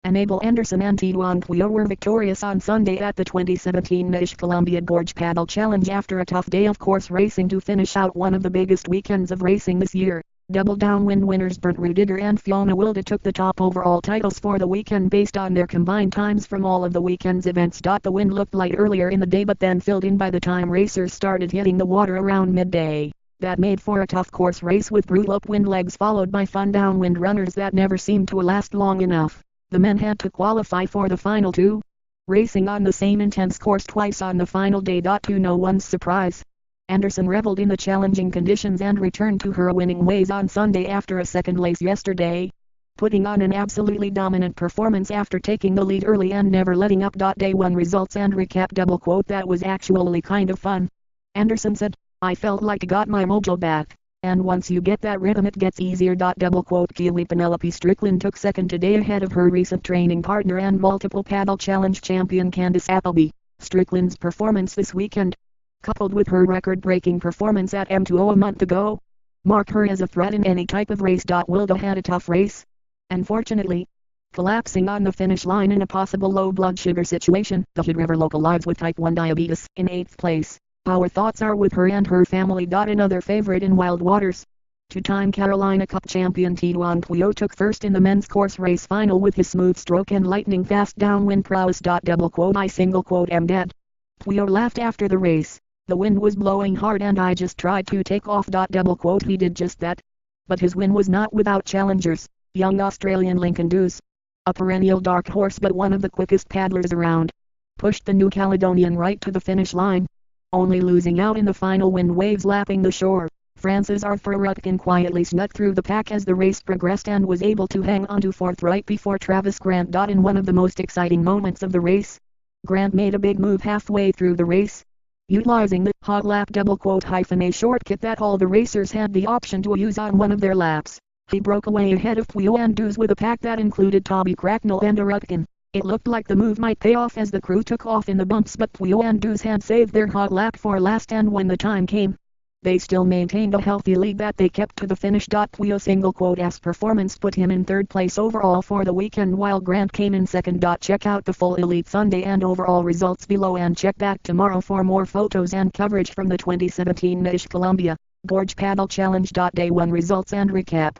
Abel Anderson and Juan Puyo were victorious on Sunday at the 2017 British Columbia Gorge Paddle Challenge after a tough day of course racing to finish out one of the biggest weekends of racing this year. Double downwind winners Bert Rudiger and Fiona Wilde took the top overall titles for the weekend based on their combined times from all of the weekend's events. The wind looked light earlier in the day but then filled in by the time racers started hitting the water around midday. That made for a tough course race with brutal upwind legs followed by fun downwind runners that never seemed to last long enough. The men had to qualify for the final two, racing on the same intense course twice on the final day. To no one's surprise, Anderson reveled in the challenging conditions and returned to her winning ways on Sunday after a second place yesterday, putting on an absolutely dominant performance after taking the lead early and never letting up. Day 1 results and recap double quote that was actually kind of fun. Anderson said, I felt like I got my mojo back. And once you get that rhythm it gets easier. Double quote Kiwi Penelope Strickland took second today ahead of her recent training partner and multiple paddle challenge champion Candice Appleby. Strickland's performance this weekend, coupled with her record-breaking performance at M2O a month ago, mark her as a threat in any type of race. Wilde had a tough race, unfortunately, collapsing on the finish line in a possible low blood sugar situation. The Hood River local lives with type 1 diabetes in 8th place. Our thoughts are with her and her family. Another favorite in wild waters, two-time Carolina Cup champion Juan Puyo took first in the men's course race final with his smooth stroke and lightning fast downwind prowess. Double quote I single quote am dead. Puyo laughed after the race. The wind was blowing hard and I just tried to take off. Double quote he did just that. But his win was not without challengers. Young Australian Lincoln Dews, a perennial dark horse but one of the quickest paddlers around, pushed the New Caledonian right to the finish line, only losing out in the final wind waves lapping the shore. France's Arthur Rutkin quietly snuck through the pack as the race progressed and was able to hang on to fourth right before Travis Grant. In one of the most exciting moments of the race, Grant made a big move halfway through the race, utilizing the hog lap double quote hyphen a shortcut that all the racers had the option to use on one of their laps. He broke away ahead of Puyo and Dews with a pack that included Toby Cracknell and a Rutkin. It looked like the move might pay off as the crew took off in the bumps but Puyo and Dews had saved their hog lap for last and when the time came, they still maintained a healthy lead that they kept to the finish. Puyo single quote S performance put him in third place overall for the weekend while Grant came in second. Check out the full Elite Sunday and overall results below and check back tomorrow for more photos and coverage from the 2017 British Columbia Gorge Paddle Challenge. Day 1 results and recap.